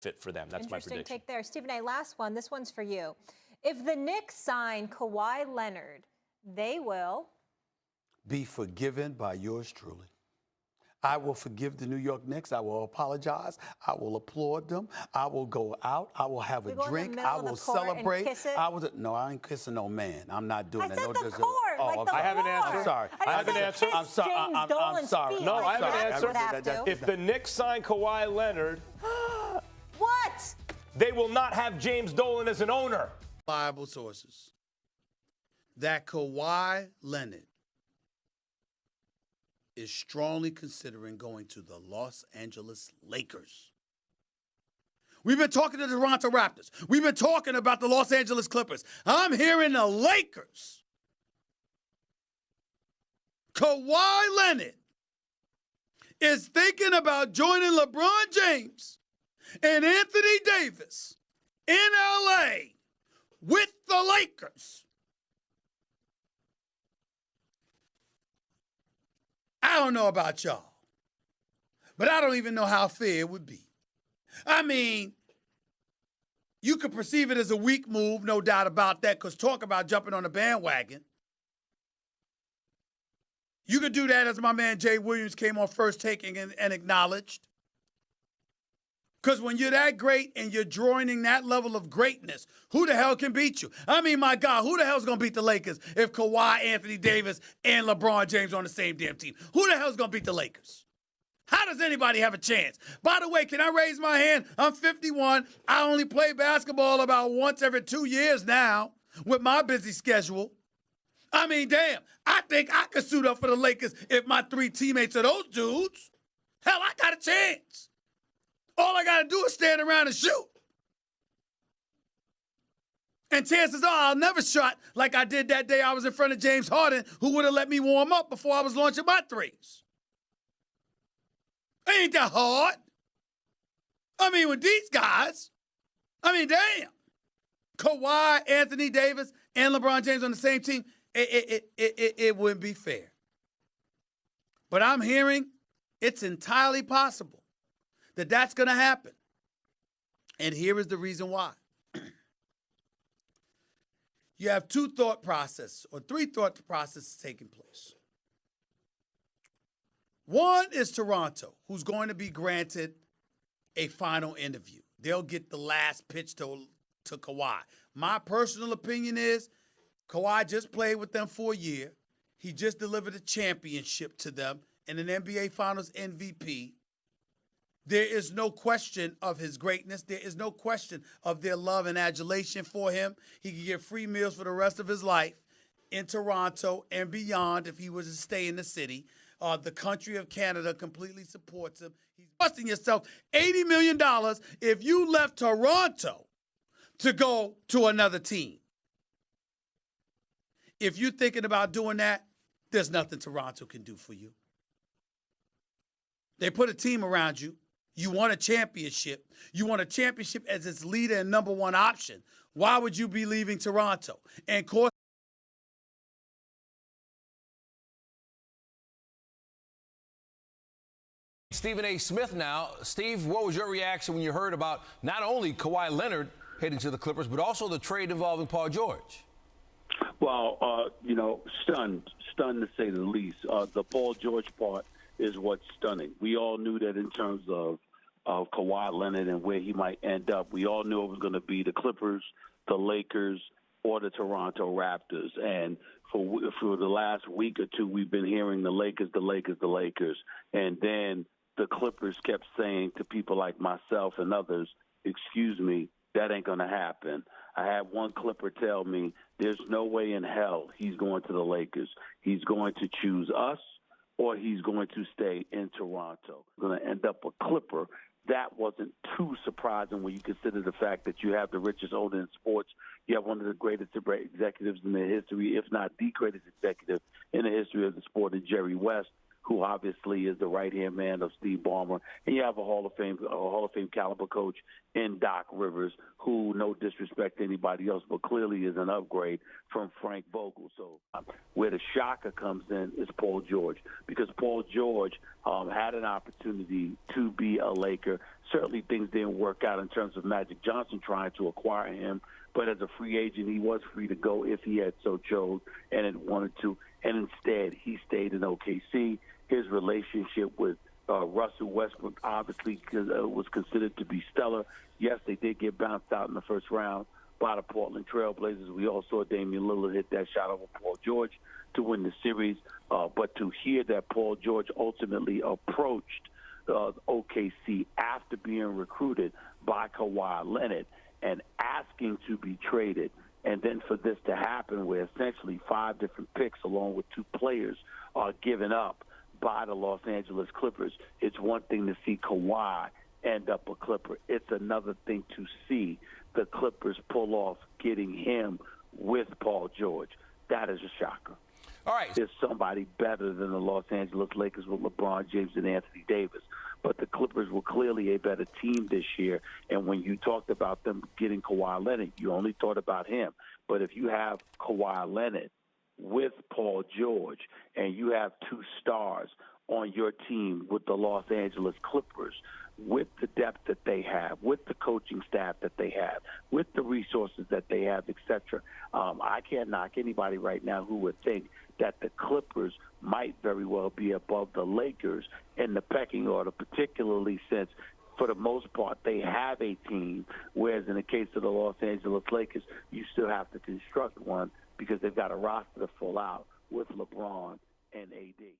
fit for them. That's my prediction. Interesting take there. Stephen A., last one. This one's for you. If the Knicks sign Kawhi Leonard, they will be forgiven by yours truly. I will forgive the New York Knicks. I will apologize. I will applaud them. I will go out. I will have a drink. I will celebrate. No, I ain't kissing no man. I'm not doing that. I said the court, oh, like the I have an answer. I'm sorry. I have an answer. I'm sorry. I'm sorry. No, I have an answer. If the Knicks sign Kawhi Leonard, what? They will not have James Dolan as an owner. Reliable sources that Kawhi Leonard is strongly considering going to the Los Angeles Lakers. We've been talking to the Toronto Raptors. We've been talking about the Los Angeles Clippers. I'm hearing the Lakers. Kawhi Leonard is thinking about joining LeBron James and Anthony Davis in LA with the Lakers. I don't know about y'all, but I don't even know how fair it would be. I mean, you could perceive it as a weak move, no doubt about that, because talk about jumping on a bandwagon. You could do that, as my man Jay Williams came on First Take and acknowledged. Because when you're that great and you're joining that level of greatness, who the hell can beat you? I mean, my God, who the hell's going to beat the Lakers if Kawhi, Anthony Davis, and LeBron James are on the same damn team? Who the hell's going to beat the Lakers? How does anybody have a chance? By the way, can I raise my hand? I'm 51. I only play basketball about once every 2 years now with my busy schedule. I mean, damn, I think I could suit up for the Lakers if my 3 teammates are those dudes. Hell, I got a chance. All I got to do is stand around and shoot. And chances are I'll never shot like I did that day I was in front of James Harden, who would have let me warm up before I was launching my threes. Ain't that hard? I mean, with these guys, I mean, damn. Kawhi, Anthony Davis, and LeBron James on the same team, it wouldn't be fair. But I'm hearing it's entirely possible that that's going to happen. And here is the reason why. You have 2 thought processes or 3 thought processes taking place. One is Toronto, who's going to be granted a final interview. They'll get the last pitch to Kawhi. My personal opinion is Kawhi just played with them for a year. He just delivered a championship to them and an NBA Finals MVP. There is no question of his greatness. There is no question of their love and adulation for him. He can get free meals for the rest of his life in Toronto and beyond if he was to stay in the city. The country of Canada completely supports him. He's busting yourself $80 million if you left Toronto to go to another team. If you're thinking about doing that, there's nothing Toronto can do for you. They put a team around you. You want a championship. You want a championship as its leader and number 1 option. Why would you be leaving Toronto? And of course, Stephen A. Smith now. Steve, what was your reaction when you heard about not only Kawhi Leonard heading to the Clippers, but also the trade involving Paul George? Well, stunned to say the least. The Paul George part is what's stunning. We all knew that in terms of Kawhi Leonard and where he might end up. We all knew it was going to be the Clippers, the Lakers, or the Toronto Raptors. And for the last week or 2, we've been hearing the Lakers, the Lakers, the Lakers. And then the Clippers kept saying to people like myself and others, excuse me, that ain't going to happen. I had one Clipper tell me there's no way in hell he's going to the Lakers. He's going to choose us or he's going to stay in Toronto. Going to end up a Clipper. That wasn't too surprising when you consider the fact that you have the richest owner in sports. You have one of the greatest executives in the history, if not the greatest executive in the history of the sport, in Jerry West, who obviously is the right-hand man of Steve Ballmer, and you have a Hall of Fame caliber coach in Doc Rivers, who, no disrespect to anybody else, but clearly is an upgrade from Frank Vogel. So where the shocker comes in is Paul George, because Paul George had an opportunity to be a Laker. Certainly things didn't work out in terms of Magic Johnson trying to acquire him, but as a free agent, he was free to go if he had so chose and had wanted to. And instead, he stayed in OKC. His relationship with Russell Westbrook obviously was considered to be stellar. Yes, they did get bounced out in the first round by the Portland Trailblazers. We all saw Damian Lillard hit that shot over Paul George to win the series. But to hear that Paul George ultimately approached OKC after being recruited by Kawhi Leonard and asking to be traded, and then for this to happen where essentially 5 different picks along with 2 players are given up by the Los Angeles Clippers, it's one thing to see Kawhi end up a Clipper. It's another thing to see the Clippers pull off getting him with Paul George. That is a shocker. All right. There's somebody better than the Los Angeles Lakers with LeBron James and Anthony Davis. But the Clippers were clearly a better team this year. And when you talked about them getting Kawhi Leonard, you only thought about him. But if you have Kawhi Leonard with Paul George and you have 2 stars on your team with the Los Angeles Clippers, with the depth that they have, with the coaching staff that they have, with the resources that they have, etc., I can't knock anybody right now who would think that the Clippers might very well be above the Lakers in the pecking order, particularly since, for the most part, they have a team, whereas in the case of the Los Angeles Lakers, you still have to construct one because they've got a roster to full out with LeBron and AD.